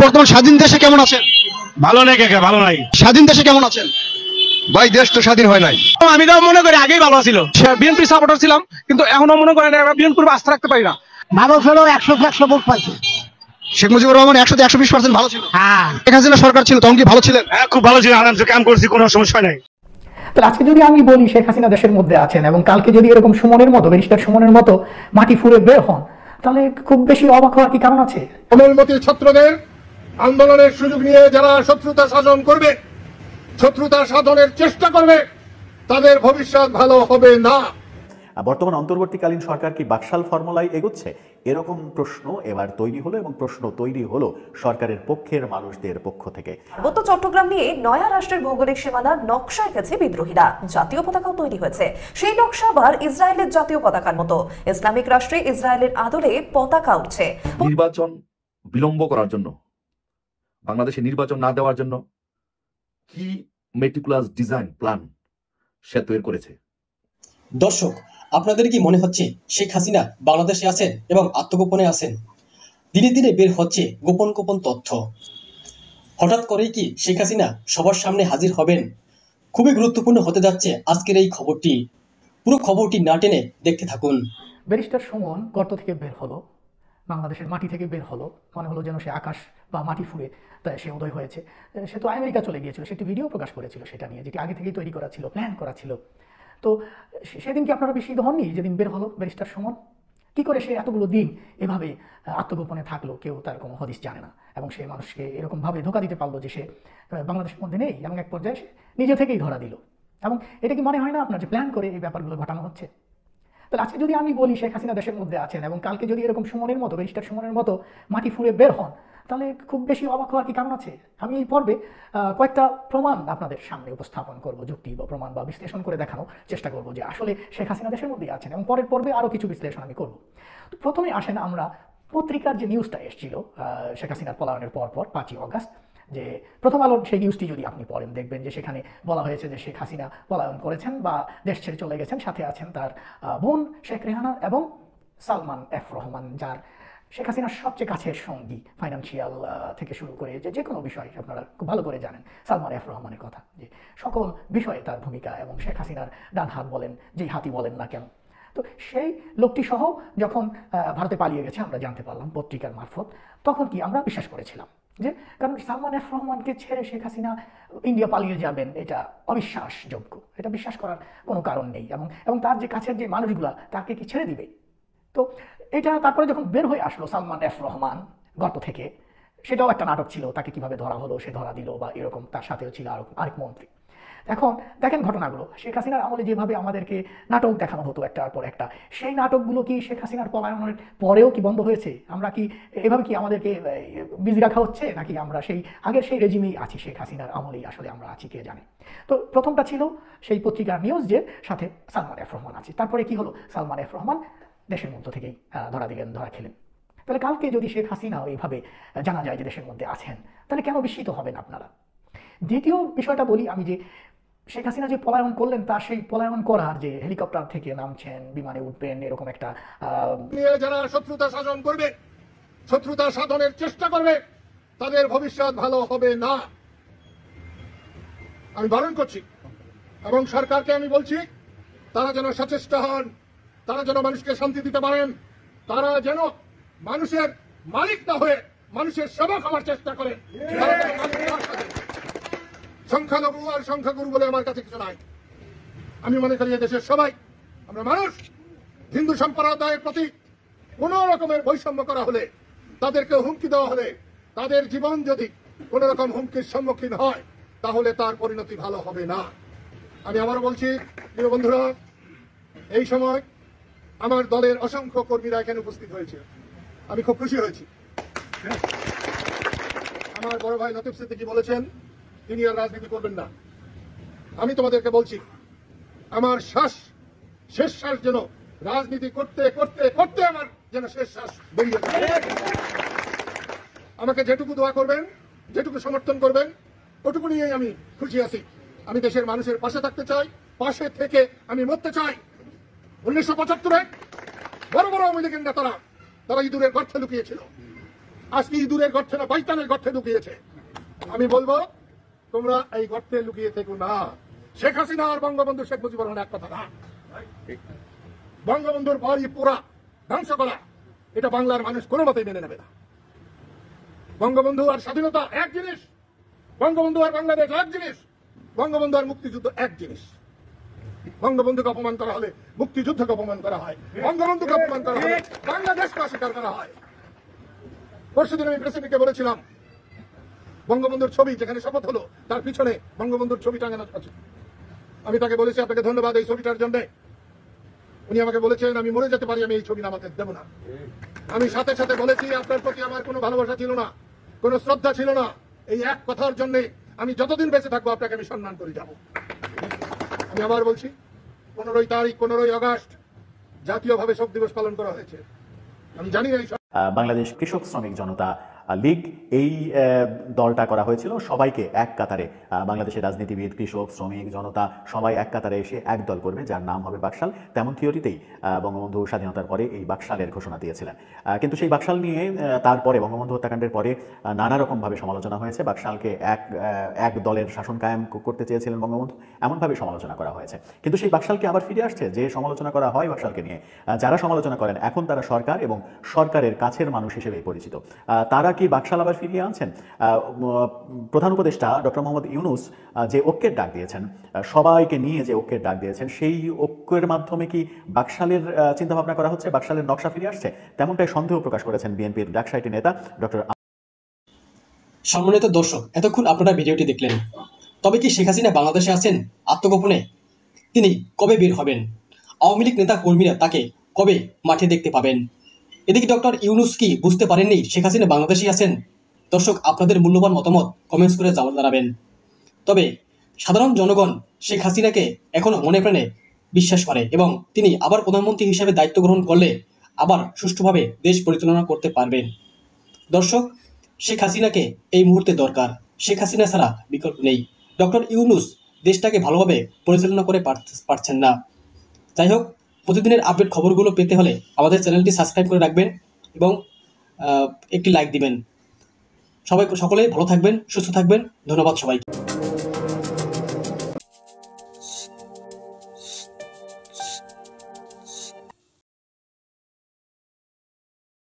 বর্তমান স্বাধীন দেশে কেমন আছেন? ভালো নাই কাকা, ভালো নাই। স্বাধীন দেশে কেমন আছেন? ভাই দেশ তো স্বাধীন হয় নাই। আমি তো মনে করি আগেই ভালো ছিল, বিএনপি সাপোর্টার ছিলাম, কিন্তু এখনো মনে করেন বিএনপির আস্থা রাখতে পারি না। মানুষ হলো 100 ভোট পাইছে। শেখ মুজিবুর রহমান 100 তে 120% ভালো ছিল। হ্যাঁ, শেখ হাসিনা সরকার ছিল তখন কি ভালো ছিলেন? হ্যাঁ, খুব ভালো ছিল, আরামসে কাম করছি, কোনো সমস্যা নাই। তাহলে আজকে যদি আমি বলি শেখ হাসিনা দেশের মধ্যে আছেন এবং কালকে যদি এরকম সুমনের মতো, ব্যারিস্টার সুমনের মতো মাটি ফুঁড়ে বের হন, তাহলে খুব বেশি অবাক হওয়ার কি কারণ আছে? কোমলমতি ছাত্রদের আন্দোলনের সুযোগ নিয়ে যারা শত্রুতা সাধন করবে, শত্রুতা সাধনের চেষ্টা করবে, তাদের ভবিষ্যৎ ভালো হবে না। বর্তমান অন্তর্বর্তীকালীন সরকার কি বাকশাল ফর্মুলায় এগোচ্ছে? এরকম প্রশ্ন এবার তৈরি হলো, এবং প্রশ্ন তৈরি হলো সরকারের পক্ষের মানুষদের পক্ষ থেকে। পার্বত্য চট্টগ্রাম নিয়ে নয়া রাষ্ট্রের ভৌগোলিক সীমানার নকশা এঁকেছে বিদ্রোহীরা। জাতীয় পতাকাও তৈরি হয়েছে। সেই নকশা আবার ইসরায়েলের জাতীয় পতাকার মতো। ইসলামিক রাষ্ট্রে ইসরায়েলের আদলে পতাকা উঠছে। নির্বাচন বিলম্ব করার জন্য, বাংলাদেশে নির্বাচন না দেওয়ার জন্য কি মেটিকুলাস ডিজাইন প্ল্যান সে তৈরি করেছে। দর্শক, আপনাদের কি মনে হচ্ছে শেখ হাসিনা বাংলাদেশে আছেন এবং আত্মগোপনে আছেন? দিনে দিনে বের হচ্ছে গোপন গোপন তথ্য। হঠাৎ করেই কি শেখ হাসিনা সবার সামনে হাজির হবেন? খুবই গুরুত্বপূর্ণ হতে যাচ্ছে আজকের এই খবরটি। পুরো খবরটি না টেনে দেখতে থাকুন। ব্যারিস্টার সুমন গর্ত থেকে বের হলো, বাংলাদেশের মাটি থেকে বের হলো, মনে হলো যেন সে আকাশ বা মাটি ফুঁড়ে তাই সে উদয় হয়েছে। সে তো আমেরিকা চলে গিয়েছিল, সে একটি ভিডিও প্রকাশ করেছিল সেটা নিয়ে, যেটি আগে থেকেই তৈরি করা ছিল, প্ল্যান করা ছিল। তো সেদিন কি আপনারা বিস্মিত হননি যেদিন বের হলো ব্যারিস্টার সুমন? কী করে সে এতগুলো দিন এভাবে আত্মগোপনে থাকলো, কেউ তার কোনো হদিস জানে না, এবং সে মানুষকে এরকমভাবে ধোঁকা দিতে পারলো যে সে বাংলাদেশের মধ্যে নেই, এবং এক পর্যায়ে সে নিজে থেকেই ধরা দিল। এবং এটা কি মনে হয় না আপনার যে প্ল্যান করে এই ব্যাপারগুলো ঘটানো হচ্ছে? তাহলে আজকে যদি আমি বলি শেখ হাসিনা দেশের মধ্যে আছেন এবং কালকে যদি এরকম সুমনের মতো, ব্যারিস্টার সুমনের মতো মাটি ফুঁড়ে বের হন, তাহলে খুব বেশি অবাক হওয়ার কি কারণ আছে? আমি এই পর্বে কয়েকটা প্রমাণ আপনাদের সামনে উপস্থাপন করব, যুক্তি বা প্রমাণ বা বিশ্লেষণ করে দেখানোর চেষ্টা করব যে আসলে শেখ হাসিনা দেশের মধ্যেই আছেন, এবং পরের পর্বে আরও কিছু বিশ্লেষণ আমি করব। তো প্রথমে আসেন আমরা পত্রিকার যে নিউজটা এসেছিল শেখ হাসিনার পলায়নের পর 5ই অগাস্ট, যে প্রথম আলোর সেই নিউজটি যদি আপনি পড়েন, দেখবেন যে সেখানে বলা হয়েছে যে শেখ হাসিনা পলায়ন করেছেন বা দেশ ছেড়ে চলে গেছেন, সাথে আছেন তার বোন শেখ রেহানা এবং সালমান এফ রহমান, যার শেখ হাসিনার সবচেয়ে কাছের সঙ্গী, ফাইন্যান্সিয়াল থেকে শুরু করে যে কোনো বিষয় আপনারা খুব ভালো করে জানেন সালমান এফ রহমানের কথা, যে সকল বিষয়ে তার ভূমিকা, এবং শেখ হাসিনার ডান হাত বলেন, যেই হাতই বলেন না কেন। তো সেই লোকটি সহ যখন ভারতে পালিয়ে গেছে আমরা জানতে পারলাম পত্রিকার মারফত, তখন কি আমরা বিশ্বাস করেছিলাম যে, কারণ সালমান এফ রহমানকে ছেড়ে শেখ হাসিনা ইন্ডিয়া পালিয়ে যাবেন এটা অবিশ্বাসযোগ্য, এটা বিশ্বাস করার কোনো কারণ নেই, এবং তার যে কাছের যে মানুষগুলা তাকে কি ছেড়ে দিবে? তো এটা তারপরে যখন বের হয়ে আসলো সালমান এফ রহমান গর্ত থেকে, সেটাও একটা নাটক ছিল, তাকে কিভাবে ধরা হলো, সে ধরা দিল বা এরকম, তার সাথেও ছিল আরেক মন্ত্রী। এখন দেখেন ঘটনাগুলো, শেখ হাসিনার আমলে যেভাবে আমাদেরকে নাটক দেখানো হতো একটার পর একটা, সেই নাটকগুলো কি শেখ হাসিনার পলায়নের পরেও কি বন্ধ হয়েছে? আমরা কি এভাবে কি আমাদেরকে বিজি রাখা হচ্ছে, নাকি আমরা সেই আগের সেই রেজিমেই আছি, শেখ হাসিনার আমলেই আসলে আমরা আছি, কে জানে? তো প্রথমটা ছিল সেই পত্রিকার নিউজ যে সাথে সালমান এফ রহমান আছে। তারপরে কি হলো, সালমান এফ রহমান দেশের মধ্য থেকেই ধরা দিলেন, ধরা খেলেন। তাহলে কালকে যদি শেখ হাসিনা এইভাবে জানা যায় যে দেশের মধ্যে আছেন, তাহলে কেন বিস্মিত হবেন আপনারা? দ্বিতীয় বিষয়টা বলি আমি, যে শেখ হাসিনা যে পলায়ন করলেন, তার সেই পলায়ন করার যে হেলিকপ্টার থেকে নামছেন, বিমানে উঠবেন, এরকম একটা যারা শত্রুতা সাধন করবে, শত্রুতা সাধনের চেষ্টা করবে, তাদের ভবিষ্যৎ ভালো হবে না। আমি বারণ করছি, এবং সরকারকে আমি বলছি, তারা যেন সচেষ্ট হন, তারা যেন মানুষকে শান্তি দিতে পারেন, তারা যেন মানুষের মালিক না হয়ে মানুষের সেবক হওয়ার চেষ্টা করে। সংখ্যালঘু আর সংখ্যাগুরু বলে আমার কাছে কিছু নাই। আমি মনে করি দেশের সবাই আমরা মানুষ। হিন্দু সম্প্রদায়ের প্রতি কোন রকমের বৈষম্য করা হলে, তাদেরকে হুমকি দেওয়া হলে, তাদের জীবন যদি কোন রকম হুমকির সম্মুখীন হয়, তাহলে তার পরিণতি ভালো হবে না। আমি আবারও বলছি, প্রিয় বন্ধুরা, এই সময় আমার দলের অসংখ্য কর্মীরা এখানে উপস্থিত হয়েছে, আমি খুব খুশি হয়েছি। আমার বড় ভাই লতিফ সিদ্দিকী বলেছেন তিনি আর রাজনীতি করবেন না। আমি তোমাদেরকে বলছি, আমার শেষ শ্বাস যেন রাজনীতি করতে করতে করতে আমার যেন শেষ শ্বাস বেরিয়ে যায়। আমাকে যেটুকু দোয়া করবেন, যেটুকু সমর্থন করবেন, ওটুকু নিয়েই আমি খুশি আছি। আমি দেশের মানুষের পাশে থাকতে চাই, পাশে থেকে আমি মরতে চাই। 1975-এ বড় বড় আওয়ামী লীগের নেতারা তারা ইঁদুরের গর্তে লুকিয়েছিল, আজকে ইঁদুরের গর্তে না বাইতানের গর্তে লুকিয়েছে। আমি বলবো তোমরা এই গর্তে লুকিয়ে থেকো না। শেখ হাসিনা আর বঙ্গবন্ধু শেখ মুজিবুর রহমান এক কথা না। বঙ্গবন্ধুর বাড়ি পুরা ধ্বংস করা এটা বাংলার মানুষ কোনো মতেই মেনে নেবে না। বঙ্গবন্ধু আর স্বাধীনতা এক জিনিস, বঙ্গবন্ধু আর বাংলাদেশ এক জিনিস, বঙ্গবন্ধু আর মুক্তিযুদ্ধ এক জিনিস। বঙ্গবন্ধুকে অপমান করা হলে মুক্তিযুদ্ধকে অপমান করা হয়, বঙ্গবন্ধুকে অপমান করা হলে বাংলাদেশকে অস্বীকার করা হয়। পরশুদিন আমি প্রেসিডেন্টকে বলেছিলাম বঙ্গবন্ধুর ছবি যেখানে শপথ হলো তার পিছনে বঙ্গবন্ধুর ছবি টাঙানো আছে। আমি তাকে বলেছি আপনাকে ধন্যবাদ এই ছবিটার জন্য। উনি আমাকে বলেছেন আমি মরে যেতে পারি, আমি এই ছবি নামাতে দেব না। আমি সাথে সাথে বলেছি আপনার প্রতি আমার কোনো ভালোবাসা ছিল না, কোনো শ্রদ্ধা ছিল না। এই এক কথার জন্য আমি যতদিন বেঁচে থাকবো আপনাকে আমি সম্মান করে যাব। আমি আবার বলছি 15 তারিখ 15 আগস্ট জাতীয়ভাবে শোক দিবস পালন করা হয়েছে। আমি জানি না এই বাংলাদেশ কৃষক শ্রমিক জনতা লীগ এই দলটা করা হয়েছিল সবাইকে এক কাতারে, বাংলাদেশের রাজনীতিবিদ, কৃষক, শ্রমিক, জনতা সবাই এক কাতারে এসে এক দল করবে যার নাম হবে বাকশাল। তেমন থিওরিতেই বঙ্গবন্ধু স্বাধীনতার পরে এই বাকশালের ঘোষণা দিয়েছিলেন। কিন্তু সেই বাকশাল নিয়ে তারপরে বঙ্গবন্ধু হত্যাকাণ্ডের পরে নানা রকমভাবে সমালোচনা হয়েছে। বাকশালকে এক দলের শাসন কায়েম করতে চেয়েছিলেন বঙ্গবন্ধু, এমনভাবে সমালোচনা করা হয়েছে। কিন্তু সেই বাকশালকে আবার ফিরে আসছে, যে সমালোচনা করা হয় বাকশালকে নিয়ে, যারা সমালোচনা করেন এখন তারা সরকার এবং সরকারের কাছের মানুষ হিসেবে পরিচিত। তারা কি বাকশাল আবার ফিরিয়ে আনছেন? প্রধান উপদেষ্টা ডক্টর মোহাম্মদ ইউনূস যে ঐক্যের ডাক দিয়েছেন, সবাইকে নিয়ে যে ঐক্যের ডাক দিয়েছেন, সেই ঐক্যের মাধ্যমে কি বাকশালের চিন্তাভাবনা করা হচ্ছে, বাকশালের নকশা ফিরে আসছে? তেমনটাই সন্দেহ প্রকাশ করেছেন বিএনপির ডাকসাইটি নেতা ডক্টর। সম্মানিত দর্শক, এতক্ষণ আপনারা ভিডিওটি দেখলেন। তবে কি শেখ হাসিনা বাংলাদেশে আছেন আত্মগোপনে? তিনি কবে বের হবেন? আওয়ামী লীগ নেতা কর্মীরা তাকে কবে মাঠে দেখতে পাবেন? এদিকে ডক্টর ইউনূস কি বুঝতে পারেননি শেখ হাসিনা বাংলাদেশে আছেন? দর্শক, আপনাদের মূল্যবান মতামত কমেন্টস করে জানাবেন। তবে সাধারণ জনগণ শেখ হাসিনাকে এখনো মনে প্রাণে বিশ্বাস করে এবং তিনি আবার প্রধানমন্ত্রী হিসেবে দায়িত্ব গ্রহণ করলে আবার সুষ্ঠুভাবে দেশ পরিচালনা করতে পারবেন। দর্শক, শেখ হাসিনাকে এই মুহূর্তে দরকার। শেখ হাসিনা ছাড়া বিকল্প নেই। ডক্টর ইউনূস দেশটাকে ভালোভাবে পরিচালনা করে পারছেন না। যাই হোক, প্রতিদিনের আপডেট খবরগুলো পেতে হলে আমাদের চ্যানেলটি সাবস্ক্রাইব করে রাখবেন এবং একটি লাইক দিবেন। সকলে ভালো থাকবেন, সুস্থ থাকবেন। ধন্যবাদ সবাইকে।